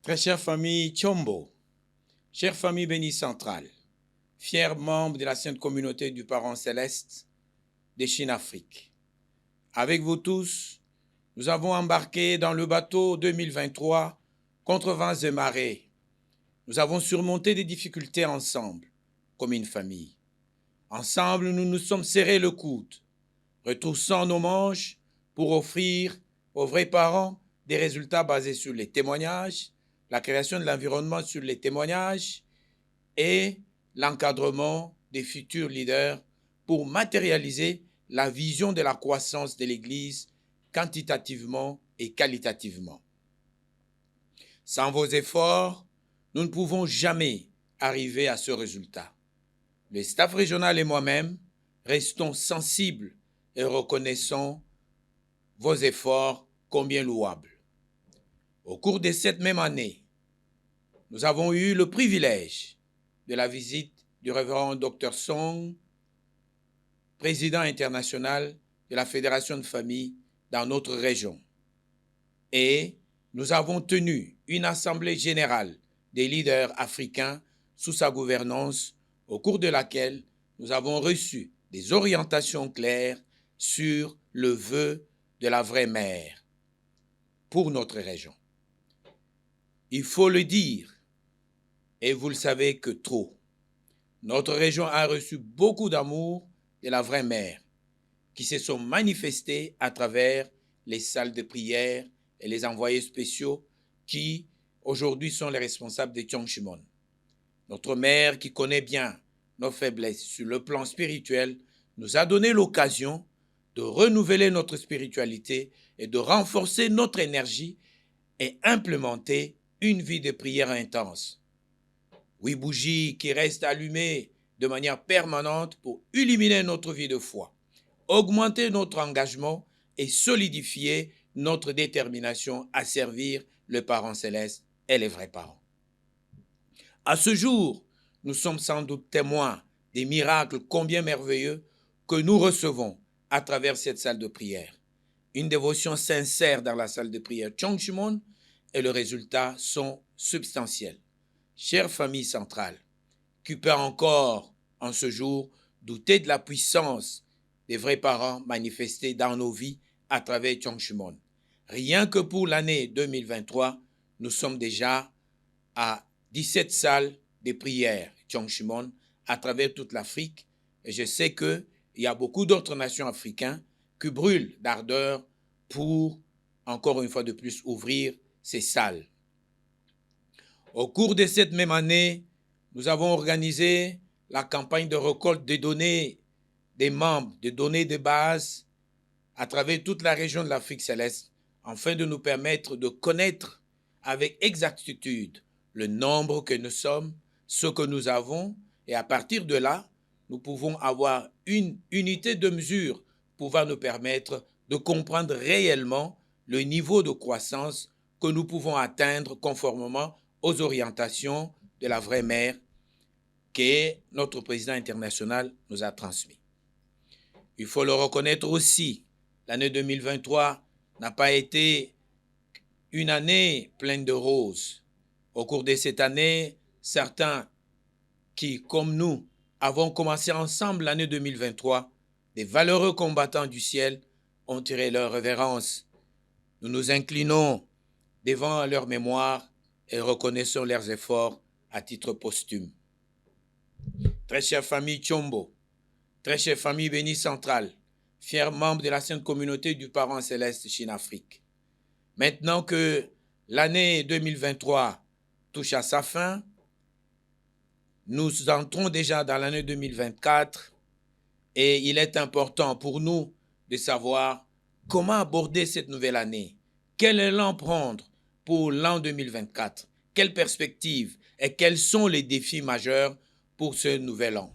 Très chère famille Tchombo, chère famille bénie centrale, fiers membres de la Sainte Communauté du Parent Céleste de Chine-Afrique. Avec vous tous, nous avons embarqué dans le bateau 2023 contre vents et marées. Nous avons surmonté des difficultés ensemble, comme une famille. Ensemble, nous nous sommes serrés le coude, retroussant nos manches pour offrir aux vrais parents des résultats basés sur les témoignages, la création de l'environnement sur les témoignages et l'encadrement des futurs leaders pour matérialiser la vision de la croissance de l'Église quantitativement et qualitativement. Sans vos efforts, nous ne pouvons jamais arriver à ce résultat. Le staff régional et moi-même restons sensibles et reconnaissons vos efforts combien louables. Au cours de cette même année, nous avons eu le privilège de la visite du révérend Dr Song, président international de la Fédération de familles dans notre région. Et nous avons tenu une assemblée générale des leaders africains sous sa gouvernance, au cours de laquelle nous avons reçu des orientations claires sur le vœu de la vraie mère pour notre région. Il faut le dire, et vous le savez que trop. Notre région a reçu beaucoup d'amour de la vraie mère, qui se sont manifestés à travers les salles de prière et les envoyés spéciaux qui, aujourd'hui, sont les responsables de Tchongchimon. Notre mère, qui connaît bien nos faiblesses sur le plan spirituel, nous a donné l'occasion de renouveler notre spiritualité et de renforcer notre énergie et implémenter une vie de prière intense. 8 bougies qui restent allumées de manière permanente pour illuminer notre vie de foi, augmenter notre engagement et solidifier notre détermination à servir le parent céleste et les vrais parents. À ce jour, nous sommes sans doute témoins des miracles combien merveilleux que nous recevons à travers cette salle de prière. Une dévotion sincère dans la salle de prière Tchongchimon et le résultat sont substantiels. Chère famille centrale, qui peut encore, en ce jour, douter de la puissance des vrais parents manifestés dans nos vies à travers Tchongchimon. Rien que pour l'année 2023, nous sommes déjà à 17 salles de prière Tchongchimon à travers toute l'Afrique. Et je sais qu'il y a beaucoup d'autres nations africaines qui brûlent d'ardeur pour, encore une fois de plus, ouvrir ces salles. Au cours de cette même année, nous avons organisé la campagne de récolte des données des membres, des données de base à travers toute la région de l'Afrique céleste, afin de nous permettre de connaître avec exactitude le nombre que nous sommes, ce que nous avons, et à partir de là, nous pouvons avoir une unité de mesure pouvant nous permettre de comprendre réellement le niveau de croissance que nous pouvons atteindre conformément aux orientations de la vraie mère que notre président international nous a transmis. Il faut le reconnaître aussi, l'année 2023 n'a pas été une année pleine de roses. Au cours de cette année, certains qui, comme nous, avons commencé ensemble l'année 2023, des valeureux combattants du ciel ont tiré leur révérence. Nous nous inclinons devant leur mémoire et reconnaissons leurs efforts à titre posthume. Très chère famille Tchombo, très chère famille bénie centrale, fiers membres de la Sainte Communauté du Parent Céleste Chine-Afrique. Maintenant que l'année 2023 touche à sa fin, nous entrons déjà dans l'année 2024 et il est important pour nous de savoir comment aborder cette nouvelle année. Quel élan prendre pour l'an 2024? Quelles perspectives et quels sont les défis majeurs pour ce nouvel an?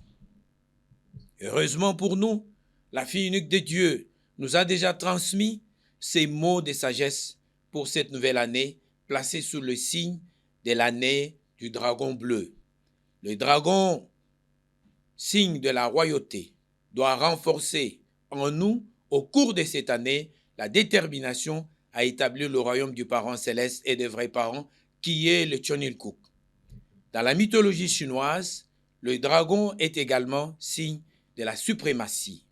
Heureusement pour nous, la fille unique de Dieu nous a déjà transmis ces mots de sagesse pour cette nouvelle année, placée sous le signe de l'année du dragon bleu. Le dragon, signe de la royauté, doit renforcer en nous, au cours de cette année, la détermination à établir le royaume du parent céleste et des vrais parents qui est le Chonilkuk. Dans la mythologie chinoise, le dragon est également signe de la suprématie.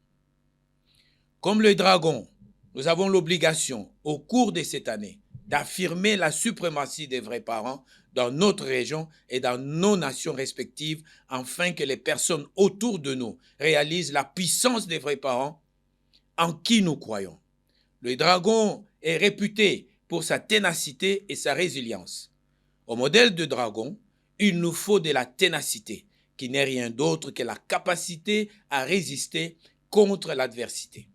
Comme le dragon, nous avons l'obligation, au cours de cette année, d'affirmer la suprématie des vrais parents dans notre région et dans nos nations respectives, afin que les personnes autour de nous réalisent la puissance des vrais parents en qui nous croyons. Le dragon est réputé pour sa ténacité et sa résilience. Au modèle de dragon, il nous faut de la ténacité, qui n'est rien d'autre que la capacité à résister contre l'adversité.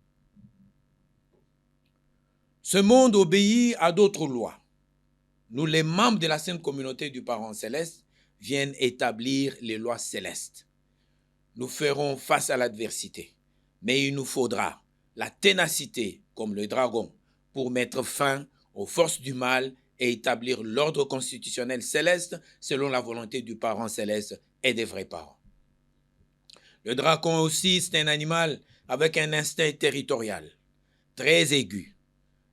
Ce monde obéit à d'autres lois. Nous, les membres de la Sainte Communauté du Parent Céleste, viennent établir les lois célestes. Nous ferons face à l'adversité, mais il nous faudra la ténacité, comme le dragon, pour mettre fin aux forces du mal et établir l'ordre constitutionnel céleste selon la volonté du Parent Céleste et des vrais parents. Le dragon aussi, c'est un animal avec un instinct territorial très aigu.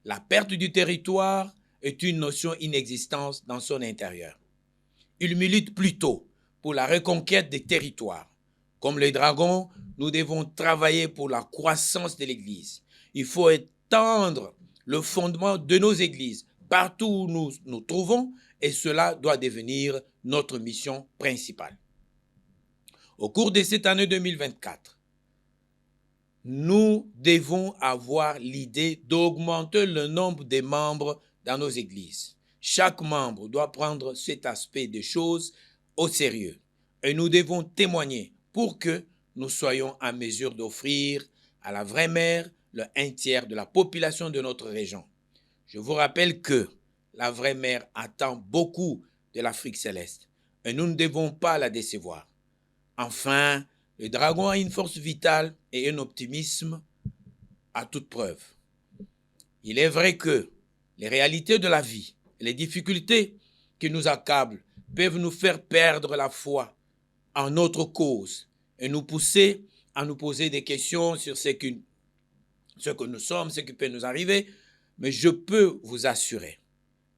La perte du territoire est une notion inexistante dans son intérieur. Il milite plutôt pour la reconquête des territoires. Comme les dragons, nous devons travailler pour la croissance de l'Église. Il faut étendre le fondement de nos églises partout où nous nous trouvons, et cela doit devenir notre mission principale. Au cours de cette année 2024, nous devons avoir l'idée d'augmenter le nombre de membres dans nos églises. Chaque membre doit prendre cet aspect des choses au sérieux et nous devons témoigner pour que nous soyons en mesure d'offrir à la vraie mère le 1/3 de la population de notre région. Je vous rappelle que la vraie mère attend beaucoup de l'Afrique céleste et nous ne devons pas la décevoir. Enfin, le dragon a une force vitale et un optimisme à toute preuve. Il est vrai que les réalités de la vie et les difficultés qui nous accablent peuvent nous faire perdre la foi en notre cause et nous pousser à nous poser des questions sur ce que nous sommes, ce qui peut nous arriver. Mais je peux vous assurer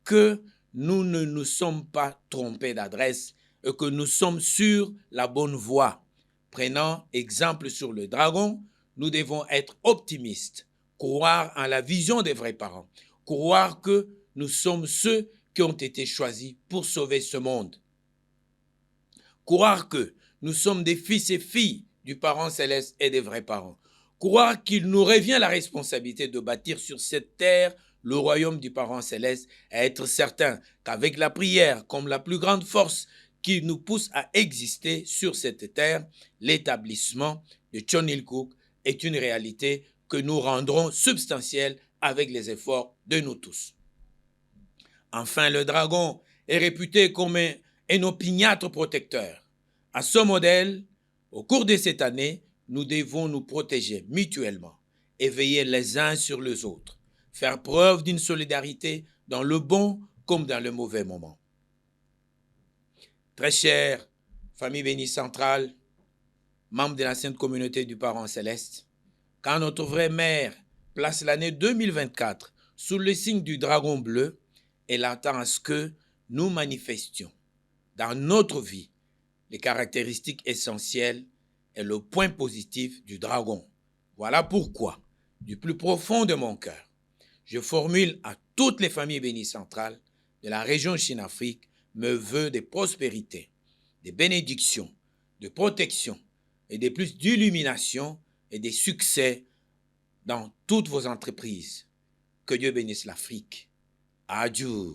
que nous ne nous sommes pas trompés d'adresse et que nous sommes sur la bonne voie. Prenant exemple sur le dragon, nous devons être optimistes, croire en la vision des vrais parents, croire que nous sommes ceux qui ont été choisis pour sauver ce monde. Croire que nous sommes des fils et filles du parent céleste et des vrais parents. Croire qu'il nous revient la responsabilité de bâtir sur cette terre le royaume du parent céleste et être certain qu'avec la prière comme la plus grande force qui nous pousse à exister sur cette terre, l'établissement de Chonilkuk est une réalité que nous rendrons substantielle avec les efforts de nous tous. Enfin, le dragon est réputé comme un opiniâtre protecteur. À ce modèle, au cours de cette année, nous devons nous protéger mutuellement et veiller les uns sur les autres, faire preuve d'une solidarité dans le bon comme dans le mauvais moment. Très chère famille bénie centrale, membre de la Sainte Communauté du Parent Céleste, quand notre vraie mère place l'année 2024 sous le signe du dragon bleu, elle attend à ce que nous manifestions dans notre vie les caractéristiques essentielles et le point positif du dragon. Voilà pourquoi, du plus profond de mon cœur, je formule à toutes les familles bénies centrales de la région Chine-Afrique mes vœux de prospérité, de bénédiction, de protection et de plus d'illumination et de succès dans toutes vos entreprises. Que Dieu bénisse l'Afrique. Adieu.